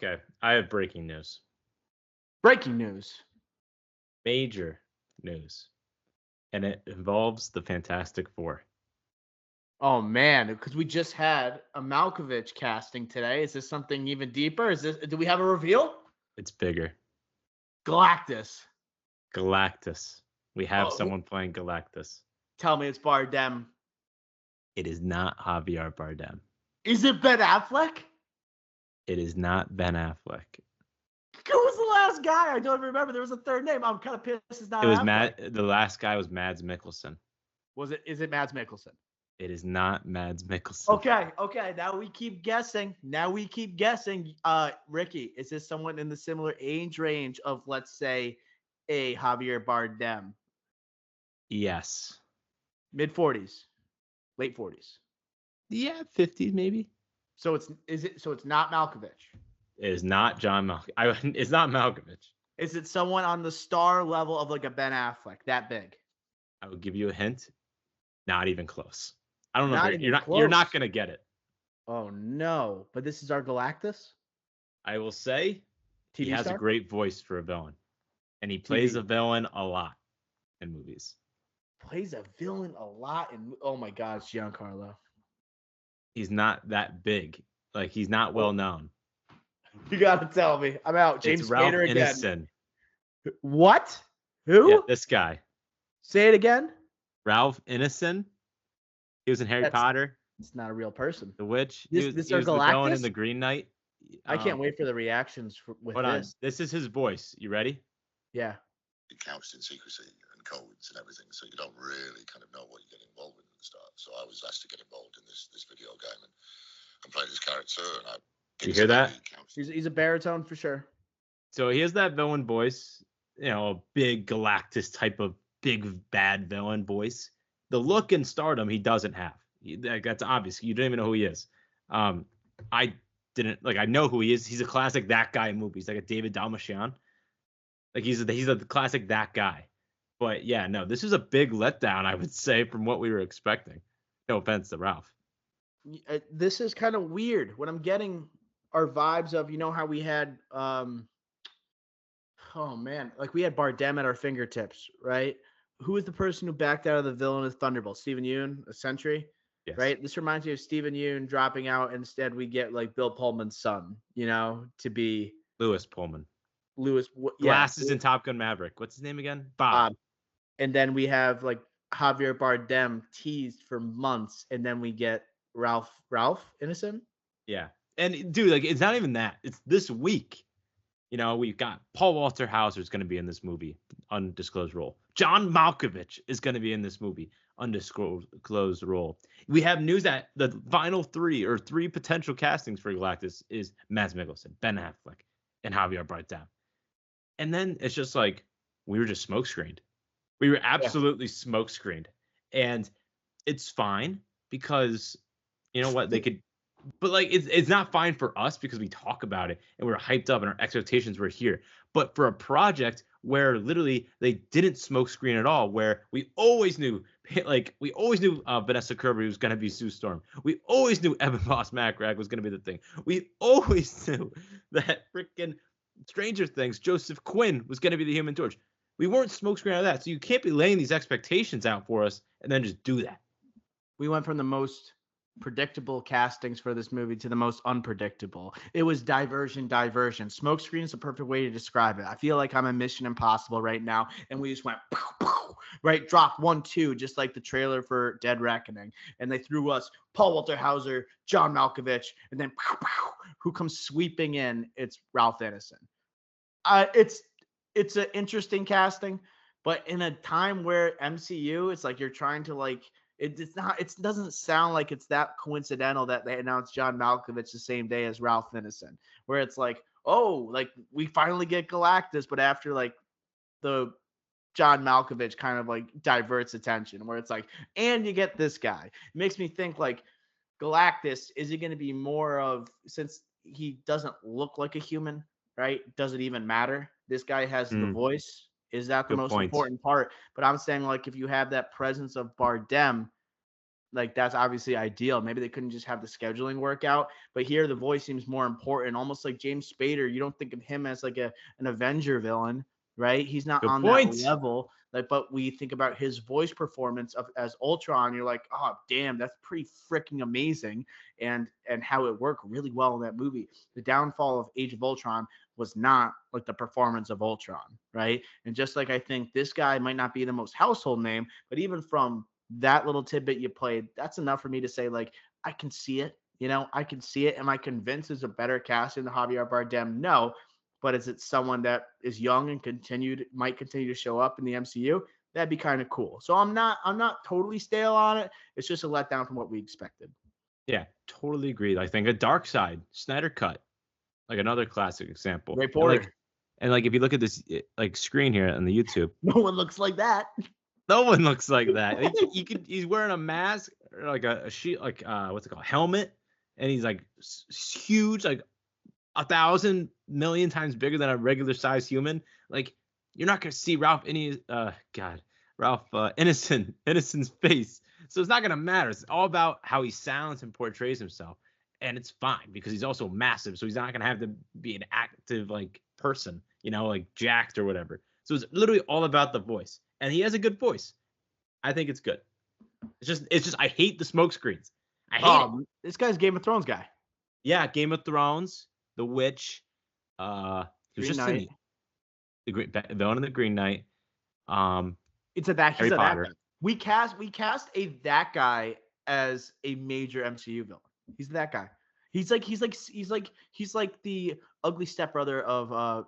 Okay, I have breaking news. Breaking news. Major news. And it involves the Fantastic Four. Oh man, because we just had a Malkovich casting today. Is this something even deeper? Do we have a reveal? It's bigger. Galactus. Galactus. We have Oh, someone playing Galactus. tell me it's Bardem. It is not Javier Bardem. Is it Ben Affleck? It is not Ben Affleck. Who was the last guy? I don't remember. There was a third name. I'm kind of pissed it's not It was Affleck. The last guy was Mads Mikkelsen. Is it Mads Mikkelsen? It is not Mads Mikkelsen. Okay. Now we keep guessing. Ricky, is this someone in the similar age range of, let's say, a Javier Bardem? Yes. Mid 40s, late 40s. Yeah, 50s maybe. So it's not Malkovich. It is not John Malkovich. It's not Malkovich. Is it someone on the star level of like a Ben Affleck, that big? I will give you a hint. Not even close. I don't know. Not You're even you're not close. gonna get it. Oh no! But this is our Galactus. I will say he TV has star? a great voice for a villain, and he plays a villain a lot in movies. Plays a villain a lot in. Oh my God, it's Giancarlo. He's not that big. Like he's not well known. You gotta tell me. I'm out. James It's Ralph Spader again. Ineson. What? Who? Yeah, this guy. Say it again. Ralph Ineson. He was in Harry Potter. It's not a real person. The Witch. This he our was the Galactus? villain in the Green Knight. I can't wait for the reactions with hold this. on. This is his voice. You ready? Yeah. Couched in secrecy and codes and everything, so you don't really kind of know what you're getting involved with at the start. So I was asked to get involved in this video game and play this character. And you hear that? He's a baritone for sure. So he has that villain voice, a big Galactus type of big bad villain voice. The look and stardom he doesn't have. That's obvious. You don't even know who he is. I know who he is. He's a classic that guy in movies, like a David Dalmatian. Like he's a classic that guy. But yeah, no, this is a big letdown, I would say, from what we were expecting. No offense to Ralph. This is kind of weird. What I'm getting are vibes of, how we had we had Bardem at our fingertips, right? Who was the person who backed out of the villain of Thunderbolt? Stephen Yeun, a Sentry, yes. Right? This reminds me of Stephen Yeun dropping out. Instead, we get like Bill Pullman's son, to be Lewis Pullman. Glasses in Top Gun Maverick. What's his name again? Bob. And then we have like Javier Bardem teased for months, and then we get Ralph Ineson. Yeah, and dude, like it's not even that. It's this week. We've got Paul Walter Hauser is going to be in this movie, undisclosed role. John Malkovich is going to be in this movie, undisclosed role. We have news that the final three potential castings for Galactus is Mads Mikkelsen, Ben Affleck, and Javier Bardem. And then it's just like we were just smokescreened. We were absolutely smokescreened, and it's fine because you know what they could. But like it's not fine for us because we talk about it and we're hyped up and our expectations were here. But for a project where literally they didn't smoke screen at all, where we always knew Vanessa Kirby was gonna be Sue Storm. We always knew Evan Moss Macrag was gonna be the thing. We always knew that freaking Stranger Things, Joseph Quinn was gonna be the Human Torch. We weren't smoke screen out of that. So you can't be laying these expectations out for us and then just do that. We went from the most predictable castings for this movie to the most unpredictable. It was diversion. Smokescreen is the perfect way to describe it. I feel like I'm in Mission Impossible right now, and we just went pow, pow, right, drop 1, 2, just like the trailer for Dead Reckoning, and they threw us Paul Walter Hauser, John Malkovich, and then pow, pow, who comes sweeping in? It's Ralph Ineson. It's an interesting casting, but in a time where MCU, it's like you're trying to it doesn't sound like it's that coincidental that they announced John Malkovich the same day as Ralph Ineson, where it's like, oh, like we finally get Galactus, but after like the John Malkovich kind of like diverts attention, where it's like, and you get this guy. It makes me think like Galactus, is he going to be more of, since he doesn't look like a human, right? Does it even matter? This guy has the voice. Is that the most important part? But I'm saying, like, if you have that presence of Bardem, like that's obviously ideal. Maybe they couldn't just have the scheduling work out, but here the voice seems more important. Almost like James Spader, you don't think of him as like an Avenger villain, right? He's not Good on point. that level. Like, but we think about his voice performance as Ultron, you're like, oh damn, that's pretty freaking amazing, and how it worked really well in that movie. The downfall of Age of Ultron was not like the performance of Ultron, right? And just like I think this guy might not be the most household name, but even from that little tidbit you played, that's enough for me to say, like, I can see it. I can see it. Am I convinced it's a better casting than Javier Bardem? No. But is it someone that is young and might continue to show up in the MCU? That'd be kind of cool. So I'm not totally stale on it. It's just a letdown from what we expected. Yeah, totally agreed. I think a Dark Side, Snyder Cut, like another classic example. Great point. And if you look at this like screen here on the YouTube, no one looks like that. No one looks like that. He's wearing a mask, or like a sheet, like what's it called, helmet, and he's like huge, like 1,000 million times bigger than a regular sized human. Like, you're not gonna see Ralph Ineson's face, so it's not gonna matter. It's all about how he sounds and portrays himself, and it's fine because he's also massive, so he's not gonna have to be an active like person, like jacked or whatever. So it's literally all about the voice. And he has a good voice. I think it's good. It's just I hate the smoke screens. I hate it. This guy's Game of Thrones guy. Yeah, Game of Thrones, The Witch, he was just in the villain of the Green Knight. It's a that Harry he's a Potter. that guy. We cast a that guy as a major MCU villain. He's that guy. He's like the ugly stepbrother of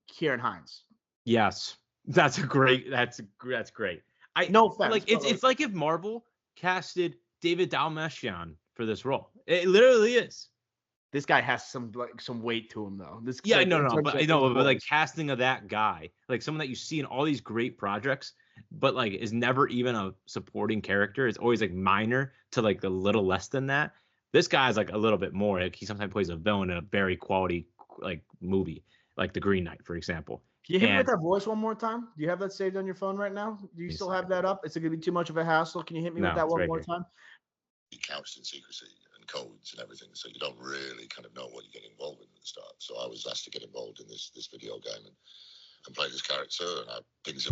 Kieran Hines. Yes. That's great. No offense. Like it's like if Marvel casted David Dalmatian for this role. It literally is. This guy has some weight to him though. But like casting of that guy, like someone that you see in all these great projects, but like is never even a supporting character. It's always like minor to like a little less than that. This guy's like a little bit more. Like he sometimes plays a villain in a very quality like movie, like The Green Knight, for example. Can you hit me with that voice one more time? Do you have that saved on your phone right now? Do you still have that up? Is it going to be too much of a hassle? Can you hit me with that one more time? Couched in secrecy and codes and everything, so you don't really kind of know what you're getting involved in at the start. So I was asked to get involved in this video game and play this character, and I think it's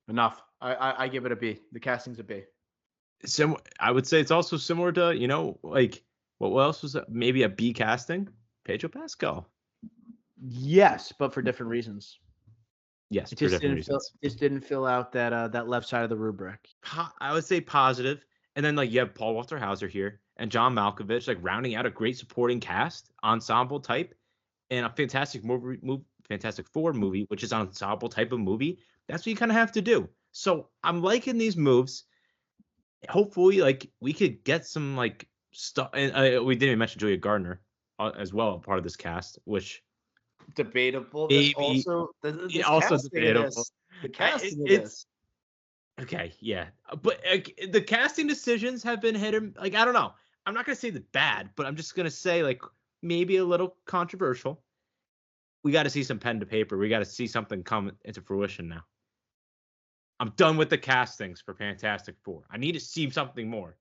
enough. I give it a B. The casting's a B. I would say it's also similar to, like what else was that? Maybe a B casting? Pedro Pascal. Yes, but for different reasons. Yes, it just didn't fill out that left side of the rubric. I would say positive. And then like you have Paul Walter Hauser here and John Malkovich, like rounding out a great supporting cast, ensemble type, and a Fantastic Four movie, which is an ensemble type of movie. That's what you kind of have to do. So I'm liking these moves. Hopefully, like we could get some like stuff. And we didn't even mention Julia Gardner as well, part of this cast, which. Debatable. Also debatable. The casting is okay, yeah, but the casting decisions have been hit. Like I don't know. I'm not gonna say the bad, but I'm just gonna say like maybe a little controversial. We got to see some pen to paper. We got to see something come into fruition now. I'm done with the castings for Fantastic Four. I need to see something more.